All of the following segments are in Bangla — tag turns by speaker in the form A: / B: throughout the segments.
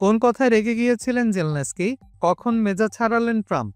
A: কোন কথায় রেগে গিয়েছিলেন জেলেনস্কি? কখন মেজাজ হারালেন ট্রাম্প?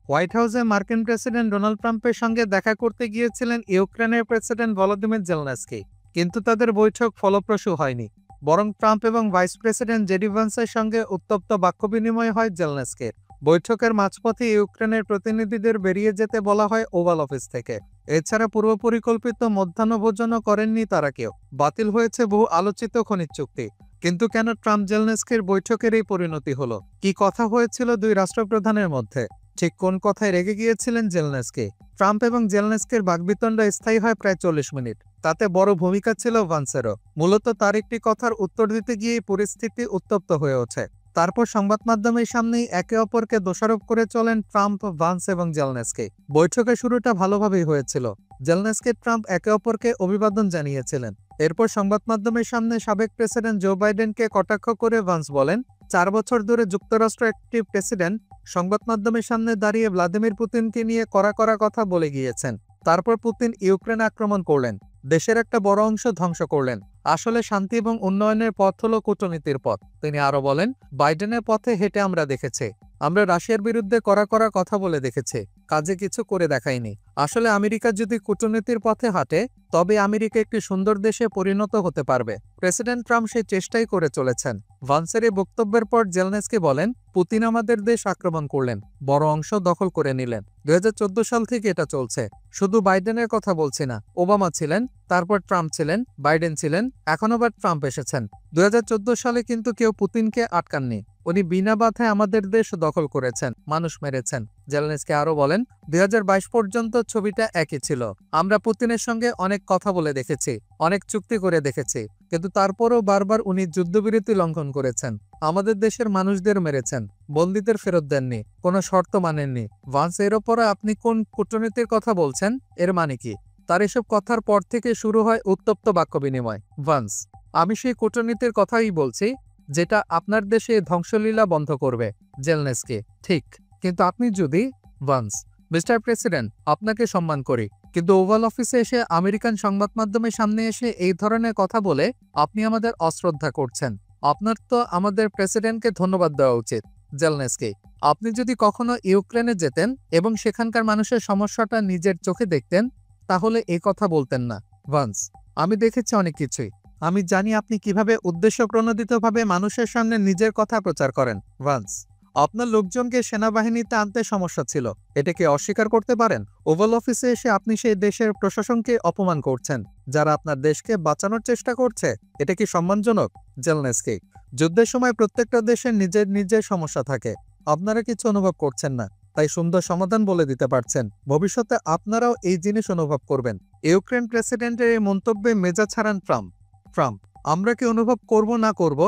A: হোয়াইট হাউসে মার্কিন প্রেসিডেন্ট ডোনাল্ড ট্রাম্পের সঙ্গে দেখা করতে গিয়েছিলেন ইউক্রেনের প্রেসিডেন্ট ভলোদিমির জেলেনস্কি, কিন্তু তাদের বৈঠক ফলপ্রসূ হয়নি। বরং ট্রাম্প এবং ভাইস প্রেসিডেন্ট জেডি ভান্সের সঙ্গে উত্তপ্ত বাক্যবিনিময় হয় জেলেনস্কির। বৈঠকের মাঝপথে ইউক্রেনের প্রতিনিধিদের বেরিয়ে যেতে বলা হয় ওভাল অফিস থেকে। এছাড়া পূর্ব পরিকল্পিত মধ্যাহ্নভোজনও করেননি তারা কেউ। বাতিল হয়েছে বহু আলোচিত খনিজ চুক্তি। কিন্তু কেন ট্রাম্প জেলেনস্কির বৈঠকের এই পরিণতি হলো? কি কথা হয়েছিল দুই রাষ্ট্রপ্রধানের মধ্যে? ঠিক কোন কথায় রেগে গিয়েছিলেন জেলেনস্কি? ট্রাম্প এবং জেলেনস্কির বাকবিতণ্ডা স্থায়ী হয় প্রায় 40 মিনিট। তাতে বড় ভূমিকা ছিল ভান্সেরও। মূলত তার একটি কথার উত্তর দিতে গিয়েই পরিস্থিতি উত্তপ্ত হয়ে ওঠে। তারপর সংবাদ মাধ্যমের সামনেই একে অপরকে দোষারোপ করে চলেন ট্রাম্প, ভান্স এবং জেলেনস্কি। বৈঠকের শুরুটা ভালোভাবেই হয়েছিল। জেলেনস্কি ট্রাম্প একে অপরকে অভিবাদন জানিয়েছিলেন। এরপর সংবাদ মাধ্যমের সামনে সাবেক প্রেসিডেন্ট জো বাইডেনকে কটাক্ষ করে ভান্স বলেন, 4 বছর ধরে যুক্তরাষ্ট্র একটি প্রেসিডেন্ট সংবাদ মাধ্যমের সামনে দাঁড়িয়ে ভ্লাদিমির পুতিনকে নিয়ে কড়া কড়া কথা বলে গিয়েছেন। তারপর পুতিন ইউক্রেন আক্রমণ করলেন, দেশের একটা বড় অংশ ধ্বংস করলেন। আসলে শান্তি এবং উন্নয়নের পথ হলো কূটনীতির পথ। তিনি আরো বলেন, বাইডেনের পথে হেঁটে আমরা দেখেছি। আমরা রাশিয়ার বিরুদ্ধে কড়া কড়া কথা বলে দেখেছি, কাজে কিছু করে দেখাইনি। আসলে আমেরিকা যদি কূটনীতির পথে হাঁটে, তবে আমেরিকা একটি সুন্দর দেশে পরিণত হতে পারবে। প্রেসিডেন্ট ট্রাম্প সেই চেষ্টাই করে চলেছেন। ভান্সের এই বক্তব্যের পর জেলেনস্কি বলেন, পুতিন আমাদের দেশ আক্রমণ করলেন, বড় অংশ দখল করে নিলেন। 2014 সাল থেকে এটা চলছে। শুধু বাইডেনের কথা বলছি না, ওবামা ছিলেন, তারপর ট্রাম্প ছিলেন, বাইডেন ছিলেন, এখন আবার ট্রাম্প এসেছেন। 2014 সালে কিন্তু কেউ পুতিনকে আটকাননি। উনি বিনা বাধায় আমাদের দেশ দখল করেছেন, মানুষ মেরেছেন। জেলেনস্কি আরো বলেন, 2022 পর্যন্ত ছবিটা একই ছিল। আমরা পুতিনের সঙ্গে অনেক কথা বলে দেখেছি, অনেক চুক্তি করে দেখেছি, কিন্তু তারপরও বারবার উনি যুদ্ধবিরতি লঙ্ঘন করেছেন, আমাদের দেশের মানুষদের মেরেছেন, বন্দীদের ফেরত দেননি, কোনো শর্ত মানেননি। ভান্স, এর ওপরে আপনি কোন কূটনীতির কথা বলছেন? এর মানে কি? তার এসব কথার পর থেকে শুরু হয় উত্তপ্ত বাক্য বিনিময়। ভান্স, আমি সেই কূটনীতির কথাই বলছি, যেটা আপনার দেশে ধ্বংসলীলা বন্ধ করবে। জেলেনস্কি, ঠিক, কিন্তু আপনি যদি ভান্স, মিস্টার প্রেসিডেন্ট, আপনাকে সম্মান করি, কিন্তু ওভাল অফিসে এসে আমেরিকান সংবাদ মাধ্যমের সামনে এসে এই ধরনের কথা বলে আপনি আমাদের অশ্রদ্ধা করছেন। আপনার তো আমাদের প্রেসিডেন্টকে ধন্যবাদ দেওয়া উচিত। জেলেনস্কি, আপনি যদি কখনো ইউক্রেনে যেতেন এবং সেখানকার মানুষের সমস্যাটা নিজের চোখে দেখতেন, তাহলে এই কথা বলতেন না। ভান্স, আমি দেখেছি অনেক কিছুই। আমি জানি আপনি কিভাবে উদ্দেশ্যপ্রণোদিতভাবে মানুষের সামনে নিজের কথা প্রচার করেন। ভান্স, আপনার লোকজনকে সেনাবাহিনীতে আনতে সমস্যা ছিল, এটা কি অস্বীকার করতে পারেন? ওভাল অফিসে এসে আপনি সেই দেশের প্রশাসনকে অপমান করছেন, যারা আপনার দেশকে বাঁচানোর চেষ্টা করছে। এটা কি সম্মানজনক? জেলেনস্কি, যুদ্ধের সময় প্রত্যেকটা দেশের নিজের নিজের সমস্যা থাকে। আপনারা কিছু অনুভব করছেন না, তাই সুন্দর সমাধান বলে দিতে পারছেন। ভবিষ্যতে আপনারাও এই জিনিস অনুভব করবেন। ইউক্রেন প্রেসিডেন্টের এই মন্তব্যে মেজাজ হারান ট্রাম্প। ট্রাম্প, আমরা কি অনুভব করব না করব,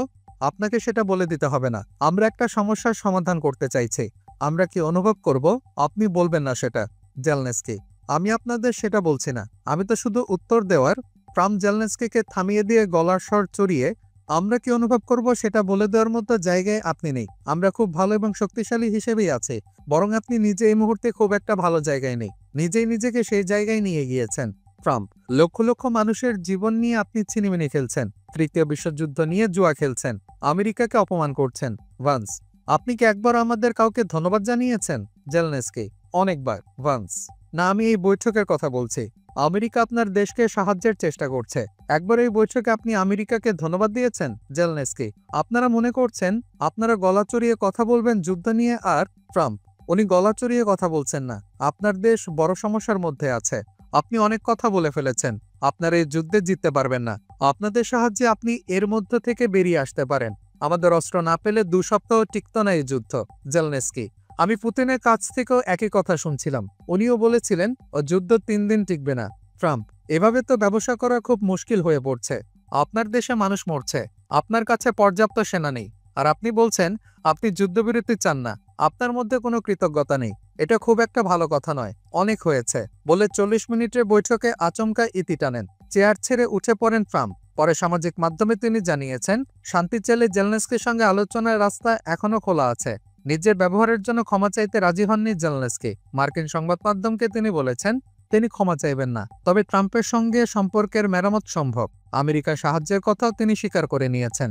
A: আপনাকে সেটা বলে দিতে হবে না। আমরা একটা সমস্যার সমাধান করতে চাইছি। আমরা কি অনুভব করব, আপনি বলবেন না সেটা। জেলেনস্কি, আমি আপনাদের সেটা বলছি না, আমি তো শুধু উত্তর দেওয়ার। ট্রাম্প জেলেনস্কিকে থামিয়ে দিয়ে গলার স্বর চড়িয়ে আমরা কি অনুভব করব সেটা বলে দেওয়ার মতো জায়গায় আপনি নেই। আমরা খুব ভালো এবং শক্তিশালী হিসেবেই আছি, বরং আপনি নিজে এই মুহূর্তে খুব একটা ভালো জায়গায় নেই। নিজেই নিজেকে সেই জায়গায় নিয়ে গিয়েছেন। ট্রাম্প, লক্ষ লক্ষ মানুষের জীবন নিয়ে আপনি ছিনিমিনি খেলছেন, তৃতীয় বিশ্বযুদ্ধ নিয়ে জুয়া খেলছেন, আমেরিকাকে অপমান করছেন। ভান্স, আপনি কি একবার আমাদের কাউকে ধন্যবাদ জানিয়েছেন? জেলেনস্কি, অনেকবার। ভান্স, না, আমি এই বৈঠকের কথা বলছি। আমেরিকা আপনার দেশকে সাহায্যের চেষ্টা করছে। একবার এই বৈঠকে আপনি আমেরিকাকে ধন্যবাদ দিয়েছেন? জেলেনস্কি, আপনারা মনে করছেন আপনারা গলা চড়িয়ে কথা বলবেন যুদ্ধ নিয়ে? আর ট্রাম্প, উনি গলা চড়িয়ে কথা বলছেন না, আপনার দেশ বড় সমস্যার মধ্যে আছে। আপনি অনেক কথা বলে ফেলেছেন, আপনার এই যুদ্ধে জিততে পারবেন না। আপনাদের সাহায্যে আপনি এর মধ্য থেকে বেরিয়ে আসতে পারেন। আমাদের অস্ত্র না পেলে 2 সপ্তাহ টিকত না এই যুদ্ধ। জেলেনস্কি, আমি পুতিনের কাছ থেকেও একই কথা শুনছিলাম, উনিও বলেছিলেন ও যুদ্ধ 3 দিন টিকবে না। ট্রাম্প, এভাবে তো ব্যবসা করা খুব মুশকিল হয়ে পড়ছে। আপনার দেশে মানুষ মরছে, আপনার কাছে পর্যাপ্ত সেনা নেই, আর আপনি বলছেন আপনি যুদ্ধবিরতি চান না। আপনার মধ্যে কোনো কৃতজ্ঞতা নেই। এটা খুব একটা ভালো কথা নয়। অনেক হয়েছে বলে 40 মিনিটের বৈঠকে আচমকা ইতি টানেন। চেয়ার ছেড়ে উঠে পড়েন ট্রাম্প। পরে সামাজিক মাধ্যমে তিনি জানিয়েছেন, শান্তি চাইলে জেলেনস্কির সঙ্গে আলোচনার রাস্তা এখনো খোলা আছে। নিজের ব্যবহারের জন্য ক্ষমা চাইতে রাজি হননি জেলেনস্কি। মার্কিন সংবাদ মাধ্যমকে তিনি বলেছেন তিনি ক্ষমা চাইবেন না, তবে ট্রাম্পের সঙ্গে সম্পর্কের মেরামত সম্ভব। আমেরিকার সাহায্যের কথাও তিনি স্বীকার করে নিয়েছেন।